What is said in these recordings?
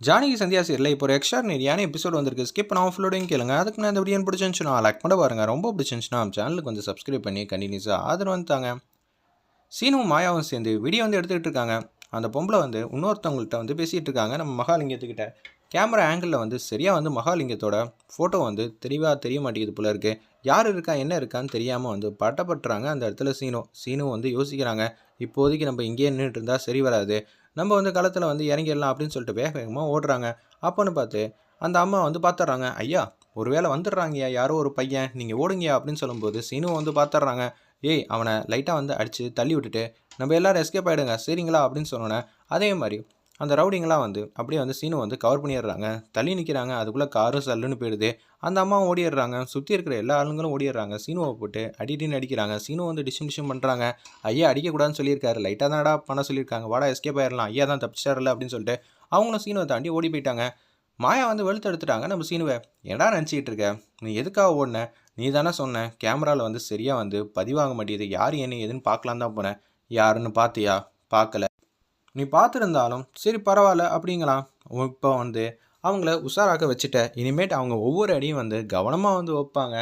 ஜானகி சந்தியா சீரியலில் இப்போ ஒரு எக்ஸ்ட்ராடினரியான எபிசோட் வந்திருக்கு. ஸ்கிப் பண்ணாமல் ஃபுல்லோடையும் கேளுங்க. அதுக்கு நான் இந்த வீடியோ பிடிச்சிருந்துச்சுன்னா லைக் பண்ண பாருங்க. ரொம்ப பிடிச்சிருந்துச்சுன்னா சேனலுக்கு வந்து சப்ஸ்கிரைப் பண்ணி கண்டினியூஸாக ஆதரவு வந்துட்டாங்க. சீனுவும் மாயாவும் சேர்ந்து வீடியோ வந்து எடுத்துக்கிட்டு இருக்காங்க. அந்த பொம்பளை வந்து இன்னொருத்தவங்கள்ட்ட வந்து பேசிகிட்டு இருக்காங்க. நம்ம மகாலிங்கத்துக்கிட்ட கேமரா ஆங்கிளில் வந்து சரியாக வந்து மகாலிங்கத்தோட ஃபோட்டோ வந்து தெளிவாக தெரிய மாட்டேங்குது போல இருக்குது. யார் இருக்கா என்ன இருக்கான்னு தெரியாமல் வந்து பட்டப்பட்டுறாங்க. அந்த இடத்துல சீனு வந்து யோசிக்கிறாங்க. இப்போதைக்கு நம்ம இங்கேயே நின்றுட்டு இருந்தால் சரி வராது, நம்ம வந்து களத்தில் வந்து இறங்கிடலாம் அப்படின்னு சொல்லிட்டு வேக வேகமாக ஓடுறாங்க. அப்போன்னு பார்த்து அந்த அம்மா வந்து பார்த்துட்றாங்க. ஐயா, ஒரு வேளை வந்துடுறாங்கய்யா, யாரோ ஒரு பையன், நீங்கள் ஓடுங்கயா அப்படின்னு சொல்லும்போது சீனு வந்து பார்த்துட்றாங்க. ஏய், அவனை லைட்டாக வந்து அடித்து தள்ளி விட்டுட்டு நம்ம எல்லோரும் எஸ்கேப் ஆகிடுங்க சரிங்களா அப்படின்னு சொன்னோன்னே, அதே மாதிரி அந்த ரவுடிங்கெலாம் வந்து அப்படியே வந்து சீனு வந்து கவர் பண்ணிடுறாங்க. தள்ளி நிற்கிறாங்க. அதுக்குள்ளே காரும் சல்லுன்னு போயிடுது. அந்த அம்மாவும் ஓடிடுறாங்க. சுற்றி இருக்கிற எல்லா ஆளுங்களும் ஓடிடுறாங்க. சீனுவை போட்டு அடின்னு அடிக்கிறாங்க. சீனு வந்து டிஷம் பண்ணுறாங்க. ஐயா அடிக்கக்கூடாதுன்னு சொல்லியிருக்காரு, லைட்டாக தான்டா பண்ண சொல்லியிருக்காங்க, வாடா எஸ்கேப் ஆயிடலாம், ஐயா தான் தப்பிச்சார்ல அப்படின்னு சொல்லிட்டு அவங்களும் சீனுவை தாண்டி ஓடி போயிட்டாங்க. மாயா வந்து வெளுத்து எடுத்துட்டாங்க நம்ம சீனுவை. என்னடா நினச்சிக்கிட்டு இருக்க, நீ எதுக்காக ஓடின, நீ தானே சொன்ன கேமராவில் வந்து சரியாக வந்து பதிவாக மாட்டேங்குது, யார் என்ன எதுன்னு பார்க்கலாம் தான் போனேன், யாருன்னு பார்த்தியா, பார்க்கல, நீ பார்த்துருந்தாலும் சரி பரவாயில்ல அப்படிங்களாம். இப்போ வந்து அவங்கள உஷாராக்க வச்சுட்ட, இனிமேட்டு அவங்க ஒவ்வொரு அடியும் வந்து கவனமாக வந்து வைப்பாங்க,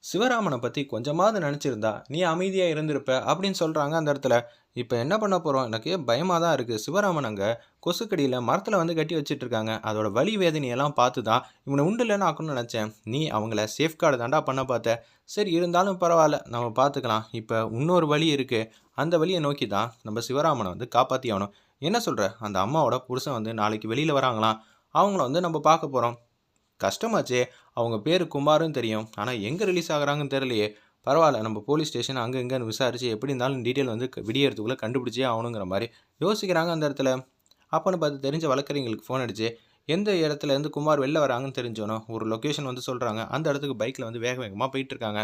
சிவராமனை பற்றி கொஞ்சமாவது நினச்சிருந்தா நீ அமைதியாக இருந்திருப்ப அப்படின்னு சொல்கிறாங்க அந்த இடத்துல. இப்போ என்ன பண்ண போகிறோம், எனக்கு பயமாக தான் இருக்குது. சிவராமன் அங்கே கொசுக்கடியில் மரத்தில் வந்து கட்டி வச்சிட்ருக்காங்க. அதோட வலி வேதனையெல்லாம் பார்த்து தான் இவனை உண்டுலன்னு ஆக்கணும்னு நினச்சேன். நீ அவங்கள சேஃப்கார்டு தாண்டா பண்ண பார்த்த. சரி இருந்தாலும் பரவாயில்ல, நம்ம பார்த்துக்கலாம். இப்போ இன்னொரு வழி இருக்குது, அந்த வழியை நோக்கி தான் நம்ம சிவராமனை வந்து காப்பாற்றி ஆகணும். என்ன சொல்கிற, அந்த அம்மாவோட புருஷன் வந்து நாளைக்கு வெளியில் வராங்களாம், அவங்கள வந்து நம்ம பார்க்க போகிறோம். கஷ்டமாச்சே, அவங்க பேர் குமாருன்னு தெரியும், ஆனால் எங்கே ரிலீஸ் ஆகுறாங்கன்னு தெரியலையே. பரவாயில்ல, நம்ம போலீஸ் ஸ்டேஷன் அங்கே இங்கேன்னு விசாரித்து எப்படி இருந்தாலும் டீட்டெயில் வந்து விடியறதுக்குள்ளே கண்டுபிடிச்சே ஆகணுங்கிற மாதிரி யோசிக்கிறாங்க அந்த இடத்துல. அப்போன்னு பார்த்து தெரிஞ்ச வழக்கறிஞர்களுக்கு ஃபோன் அடிச்சு எந்த இடத்துலேருந்து குமார் வெளில வராங்கன்னு தெரிஞ்சோனோ ஒரு லொக்கேஷன் வந்து சொல்கிறாங்க. அந்த இடத்துக்கு பைக்கில் வந்து வேக வேகமாக போயிட்டுருக்காங்க.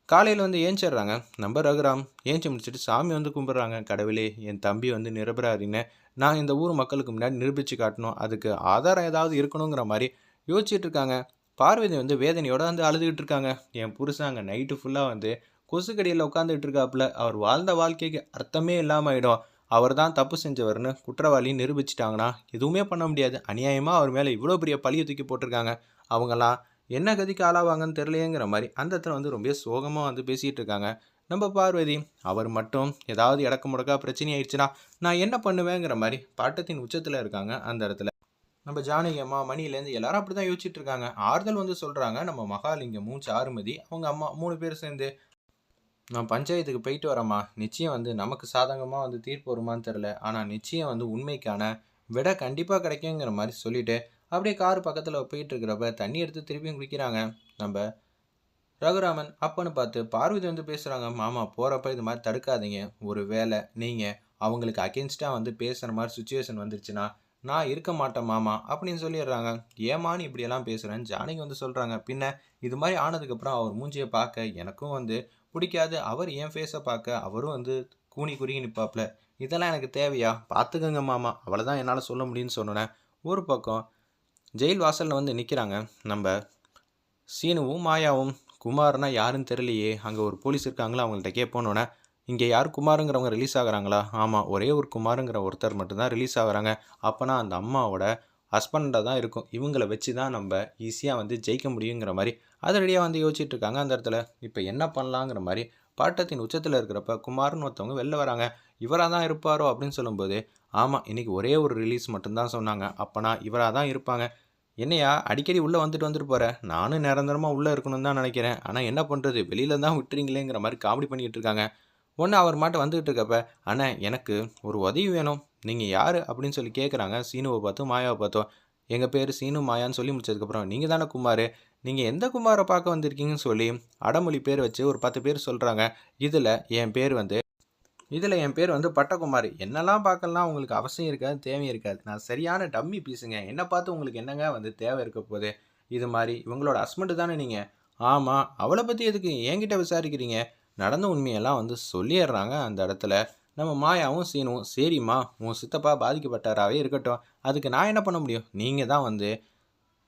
காலையில் வந்து ஏஞ்சிடுறாங்க நம்ம ரகுராம். ஏஞ்சி முடிச்சுட்டு சாமி வந்து கும்பிட்றாங்க. கடவுளே, என் தம்பி வந்து நிரபராதின்னு நான் இந்த ஊர் மக்களுக்கு முன்னாடி நிரூபித்து காட்டணும், அதுக்கு ஆதாரம் ஏதாவது இருக்கணுங்கிற மாதிரி யோசிச்சுட்டு இருக்காங்க. பார்வதி வந்து வேதனையோடு வந்து அழுதுகிட்டு இருக்காங்க. என் புருஷன் அங்கே நைட்டு ஃபுல்லாக வந்து கொசுக்கடியில் உட்காந்துட்டு இருக்காப்புல, அவர் வாழ்ந்த வாழ்க்கைக்கு அர்த்தமே இல்லாமல் ஆகிடும். அவர் தான் தப்பு செஞ்சவர்னு குற்றவாளி நிரூபிச்சிட்டாங்கன்னா எதுவுமே பண்ண முடியாது. அநியாயமாக அவர் மேலே இவ்வளோ பெரிய பழியை தூக்கி போட்டிருக்காங்க. அவங்களாம் என்ன கதிக்கு ஆளாவாங்கன்னு தெரியலையேங்கிற மாதிரி அந்த இடத்துல வந்து ரொம்ப சோகமாக வந்து பேசிகிட்டு இருக்காங்க நம்ம பார்வதி. அவர் மட்டும் ஏதாவது இடக்கு முடக்கா பிரச்சனை ஆயிடுச்சுன்னா நான் என்ன பண்ணுவேங்கிற மாதிரி பாட்டத்தின் உச்சத்தில் இருக்காங்க அந்த இடத்துல. நம்ம ஜானகி அம்மா மணிலேருந்து எல்லாரும் அப்படி தான் யோசிச்சுட்டு இருக்காங்க. ஆறுதல் வந்து சொல்கிறாங்க நம்ம மகாலிங்கமும் சாருமதி அவங்க அம்மா 3 பேர் சேர்ந்து. நான் பஞ்சாயத்துக்கு போயிட்டு வரேம்மா, நிச்சயம் வந்து நமக்கு சாதகமாக வந்து தீர்ப்பு வருமானு தெரில, ஆனால் நிச்சயம் வந்து உண்மைக்கான விட கண்டிப்பாக கிடைக்குங்கிற மாதிரி சொல்லிவிட்டு அப்படியே கார் பக்கத்தில் போயிட்டு இருக்கிறப்ப தண்ணி எடுத்து திருப்பியும் குடிக்கிறாங்க நம்ம ரகுராமன். அப்போன்னு பார்த்து பார்வதி வந்து பேசுகிறாங்க. மாமா போகிறப்ப இது மாதிரி தடுக்காதீங்க, ஒரு வேளை நீங்கள் அவங்களுக்கு அகேன்ஸ்டாக வந்து பேசுகிற மாதிரி சுச்சுவேஷன் வந்துருச்சுன்னா நான் இருக்க மாட்டேன் மாமா அப்படின்னு சொல்லிடுறாங்க. ஏமான்னு இப்படியெல்லாம் பேசுகிறேன்னு ஜானகி வந்து சொல்கிறாங்க. பின்ன இது மாதிரி ஆனதுக்கப்புறம் அவர் மூஞ்சியை பார்க்க எனக்கும் வந்து பிடிக்காது, அவர் என் ஃபேஸை பார்க்க அவரும் வந்து கூனி குறுகி நிற்பாப்புல, இதெல்லாம் எனக்கு தேவையா, பார்த்துக்கங்க மாமா, அவ்வளோதான் என்னால் சொல்ல முடியும்னு சொன்னேன். ஒரு பக்கம் ஜெயில் வாசலில் வந்து நிற்கிறாங்க நம்ம சீனுவும் மாயாவும். குமார்னா யாருன்னு தெரியலையே, அங்கே ஒரு போலீஸ் இருக்காங்களா, அவங்கள்ட்ட கேட்போன்னொன்னே இங்கே யார் குமாருங்கிறவங்க ரிலீஸ் ஆகுறாங்களா, ஆமாம் ஒரே ஒரு குமாருங்கிற ஒருத்தர் மட்டும்தான் ரிலீஸ் ஆகுறாங்க. அப்போனா அந்த அம்மாவோட ஹஸ்பண்டாக தான் இருக்கும், இவங்களை வச்சு தான் நம்ம ஈஸியாக வந்து ஜெயிக்க முடியுங்கிற மாதிரி அதிரடியாக வந்து யோசிச்சுட்டு இருக்காங்க அந்த இடத்துல. இப்போ என்ன பண்ணலாங்கிற மாதிரி பாட்டத்தின் உச்சத்தில் இருக்கிறப்ப குமார்னு ஒருத்தவங்க வெளில வராங்க. இவராக தான் இருப்பாரோ அப்படின்னு சொல்லும்போது, ஆமாம் இன்றைக்கி ஒரே ஒரு ரிலீஸ் மட்டும்தான் சொன்னாங்க, அப்போனா இவராக தான் இருப்பாங்க. என்னையா அடிக்கடி உள்ளே வந்துட்டு போகிறேன், நானும் நிரந்தரமாக உள்ளே இருக்கணும்னு தான் நினைக்கிறேன், ஆனால் என்ன பண்ணுறது, வெளியில் தான் விட்டுறீங்களேங்கிற மாதிரி காமெடி பண்ணிக்கிட்டு இருக்காங்க. ஒன்று அவர் மாட்ட வந்துகிட்டு இருக்கப்ப, அண்ணா எனக்கு ஒரு உதவி வேணும், நீங்கள் யார் அப்படின்னு சொல்லி கேட்குறாங்க. சீனுவை பார்த்தோம் மாயாவை பார்த்தோம். எங்கள் பேர் சீனு மாயான்னு சொல்லி முடிச்சதுக்கப்புறம் நீங்கள் தானே குமார், நீங்கள் எந்த குமாரை பார்க்க வந்திருக்கீங்கன்னு சொல்லி அடமொழி பேர் வச்சு ஒரு 10 பேர் சொல்கிறாங்க. இதில் என் பேர் வந்து பட்டகுமார். என்னெல்லாம் பார்க்கலாம் உங்களுக்கு அவசியம் இருக்காது, தேவையும் இருக்காது, நான் சரியான டம்மி பீஸுங்க, என்னை பார்த்து உங்களுக்கு என்னங்க வந்து தேவை இருக்க போகுது, இது மாதிரி இவங்களோட ஹஸ்பண்டு தானே நீங்கள், ஆமாம் அவளை பற்றி எதுக்கு என்கிட்ட விசாரிக்கிறீங்க, நடந்த உண்மையெல்லாம் வந்து சொல்லிடுறாங்க அந்த இடத்துல நம்ம மாயாவும் சீனுவும். சரிம்மா, உன் சித்தப்பா பாதிக்கப்பட்டாராகவே இருக்கட்டும், அதுக்கு நான் என்ன பண்ண முடியும், நீங்கள் தான் வந்து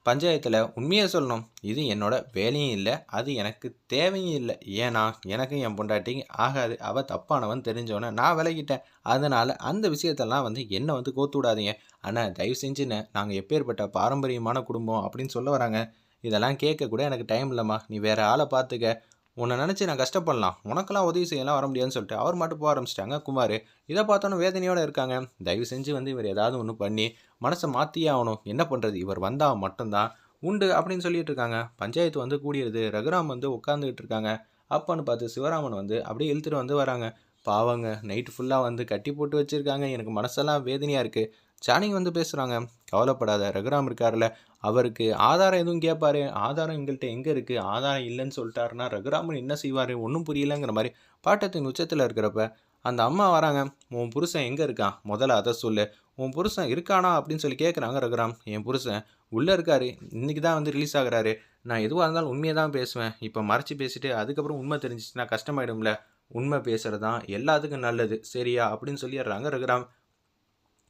பஞ்சாயத்தில் உண்மையை சொல்லணும். இது என்னோட வேலையும் இல்லை, அது எனக்கு தேவையும் இல்லை. ஏன்னா எனக்கும் என் பொண்டாட்டிக்கு ஆகாது. அவள் தப்பானவன் தெரிஞ்சவொன்னே நான் விலகிட்டேன். அதனால் அந்த விஷயத்தெல்லாம் என்னை கோத்து விடாதீங்க. ஆனால் தயவு செஞ்சுன்னு நாங்கள் எப்பேற்பட்ட பாரம்பரியமான குடும்பம் அப்படின்னு சொல்ல வராங்க. இதெல்லாம் கேட்க கூட எனக்கு டைம் இல்லைம்மா. நீ வேறு ஆளை பார்த்துக்க. உன்னை நினச்சி நான் கஷ்டப்படலாம், உனக்கெல்லாம் உதவி செய்யலாம் வர முடியாதுன்னு சொல்லிட்டு அவர் மட்டும் போக ஆரம்பிச்சிட்டாங்க குமார். இதை பார்த்தோன்னே வேதனையோடு இருக்காங்க. தயவு செஞ்சு இவர் ஏதாவது ஒன்று பண்ணி மனசை மாற்றியே ஆகணும். என்ன பண்ணுறது, இவர் வந்தால் மட்டும்தான் உண்டு அப்படின்னு சொல்லிட்டு இருக்காங்க. பஞ்சாயத்து கூடியது. ரகுராம் உட்காந்துக்கிட்டு இருக்காங்க. அப்பன்னு பார்த்து சிவராமன் அப்படியே இழுத்துட்டு வராங்க. பாவங்க, நைட்டு ஃபுல்லாக கட்டி போட்டு வச்சுருக்காங்க. எனக்கு மனசெல்லாம் வேதனையாக இருக்குது. ஜானகி பேசுகிறாங்க. கவலைப்படாத, ரகுராம் இருக்கார்ல, அவருக்கு ஆதாரம் எதுவும் கேட்பாரு. ஆதாரம் எங்கள்கிட்ட எங்கே இருக்குது, ஆதாரம் இல்லைன்னு சொல்லிட்டாருன்னா ரகுராமன் என்ன செய்வார், ஒன்றும் புரியலைங்கிற மாதிரி பாட்டத்தின் உச்சத்தில் இருக்கிறப்ப அந்த அம்மா வராங்க. உன் புருஷன் எங்கே இருக்கான், முதல்ல அதை சொல்லு. உன் புருஷன் இருக்கானா அப்படின்னு சொல்லி கேட்குறாங்க ரகுராம். என் புருஷன் உள்ளே இருக்காரு, இன்றைக்கி தான் ரிலீஸ் ஆகுறாரு. நான் எதுவாக இருந்தாலும் உண்மையை தான் பேசுவேன். இப்போ மறைச்சி பேசிட்டு அதுக்கப்புறம் உண்மை தெரிஞ்சிச்சுன்னா கஷ்டமாயிடும்ல. உண்மை பேசுகிறது தான் எல்லாத்துக்கும் நல்லது, சரியா அப்படின்னு சொல்லிடுறாங்க ரகுராம்.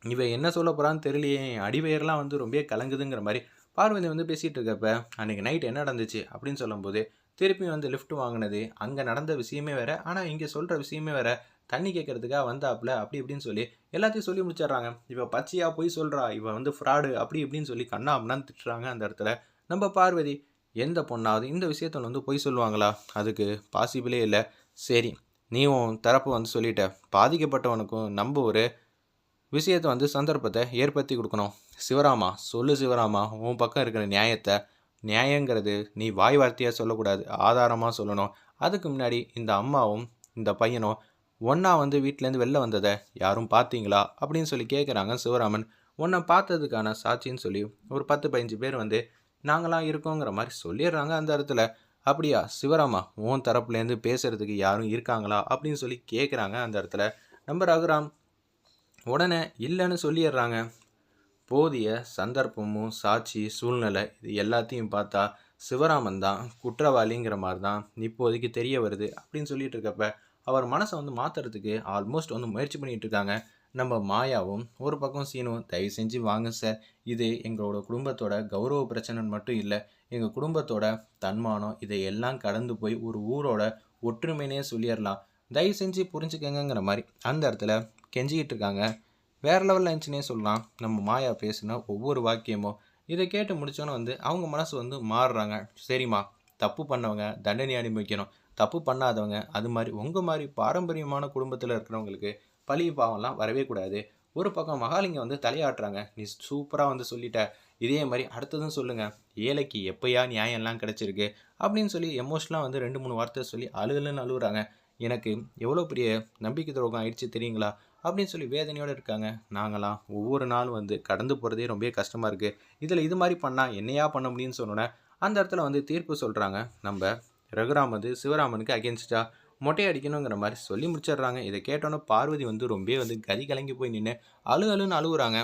இவன் என்ன சொல்ல போகிறான்னு தெரியலையே, என் அடிவயர்லாம் ரொம்ப கலங்குதுங்கிற மாதிரி பார்வதி பேசிகிட்டு இருக்கப்ப அன்றைக்கி நைட் என்ன நடந்துச்சு அப்படின்னு சொல்லும்போது திருப்பி லிஃப்ட் வாங்கினது அங்கே நடந்த விஷயமே வேறு, ஆனால் இங்கே சொல்கிற விஷயமே வேறு. தண்ணி கேட்கறதுக்காக வந்தாப்புல அப்படி இப்படின்னு சொல்லி எல்லாத்தையும் சொல்லி முடிச்சிடுறாங்க. இவன் பச்சையாக போய் சொல்கிறா, இவன் ஃப்ராடு அப்படி இப்படின்னு சொல்லி கண்ணாமண்ணான்னு திட்டுறாங்க. அந்த இடத்துல நம்ம பார்வதி, எந்த பொண்ணாவது இந்த விஷயத்தில் பொய் சொல்லுவாங்களா, அதுக்கு பாசிபிளே இல்லை. சரி, நீ உன் தரப்பு சொல்லிட்ட, பாதிக்கப்பட்டவனுக்கும் நம்ம ஒரு விஷயத்தை சந்தர்ப்பத்தை ஏற்படுத்தி கொடுக்கணும். சிவராமா சொல்லு, சிவராமா உன் பக்கம் இருக்கிற நியாயத்தை. நியாயங்கிறது நீ வாய் வார்த்தையாக சொல்லக்கூடாது, ஆதாரமாக சொல்லணும். அதுக்கு முன்னாடி இந்த அம்மாவும் இந்த பையனும் ஒன்றா வீட்டிலேருந்து வெளில வந்ததை யாரும் பார்த்தீங்களா அப்படின்னு சொல்லி கேட்குறாங்க சிவராமன். உன்னை பார்த்ததுக்கான சாட்சின்னு சொல்லி ஒரு 10-15 பேர் நாங்களாம் இருக்கோங்கிற மாதிரி சொல்லிடுறாங்க அந்த இடத்துல. அப்படியா சிவராமா, உன் தரப்புலேருந்து பேசுகிறதுக்கு யாரும் இருக்காங்களா அப்படின்னு சொல்லி கேட்குறாங்க அந்த இடத்துல நம்ம ரகுராம். உடனே இல்லைன்னு சொல்லிடுறாங்க. போதிய சந்தர்ப்பமும் சாட்சி சூழ்நிலை இது எல்லாத்தையும் பார்த்தா சிவராமன் தான் குற்றவாளிங்கிற மாதிரி தான் இப்போதைக்கு தெரிய வருது அப்படின்னு சொல்லிட்டு இருக்கப்ப அவர் மனசை மாற்றுறதுக்கு ஆல்மோஸ்ட் முயற்சி பண்ணிகிட்டு இருக்காங்க. நம்ம மாயாவும் ஒரு பக்கம் சீனும், தயவு செஞ்சு வாங்க சார், இது எங்களோட குடும்பத்தோட கௌரவ பிரச்சனைன்னு மட்டும் இல்லை, எங்கள் குடும்பத்தோட தன்மானம் இதையெல்லாம் கடந்து போய் ஒரு ஊரோட ஒற்றுமைனே சொல்லிடலாம், தயவு செஞ்சு புரிஞ்சுக்கங்கிற மாதிரி அந்த இடத்துல கெஞ்சிக்கிட்டு இருக்காங்க. வேறு லெவலில் இருந்துச்சுன்னே சொல்லலாம் நம்ம மாயா பேசுனா ஒவ்வொரு வாக்கியமும். இதை கேட்டு முடித்தோன்னே அவங்க மனசு மாறுறாங்க. சரிம்மா, தப்பு பண்ணவங்க தண்டனை அனுபவிக்கணும், தப்பு பண்ணாதவங்க அது மாதிரி உங்கள் மாதிரி பாரம்பரியமான குடும்பத்தில் இருக்கிறவங்களுக்கு பழி பாவம்லாம் வரவே கூடாது. ஒரு பக்கம் மகாலிங்கம் தலையாட்டுறாங்க. நீ சூப்பராக சொல்லிட்ட, இதே மாதிரி அடுத்ததும் சொல்லுங்கள், ஏழைக்கு எப்போயா நியாயம்லாம் கிடச்சிருக்கு அப்படின்னு சொல்லி எமோஷனலாக 2-3 வார்த்தை சொல்லி அழுகலுன்னு அழுகுறாங்க. எனக்கு எவ்வளோ பெரிய நம்பிக்கை துரோகம் ஆயிடுச்சு தெரியுங்களா அப்படின்னு சொல்லி வேதனையோடு இருக்காங்க. நாங்களாம் ஒவ்வொரு நாளும் கடந்து போகிறதே ரொம்ப கஷ்டமாக இருக்குது, இதில் இது மாதிரி பண்ணால் என்னையா பண்ண முடியும்னு சொன்னோன்னே அந்த இடத்துல தீர்ப்பு சொல்கிறாங்க. நம்ம ரகுராம் சிவராமனுக்கு அகேன்ஸ்டாக மொட்டை அடிக்கணுங்கிற மாதிரி சொல்லி முடிச்சிடுறாங்க. இதை கேட்டோன்னே பார்வதி ரொம்ப கதி கலங்கி போய் நின்று அழுன்னு அழுகுறாங்க.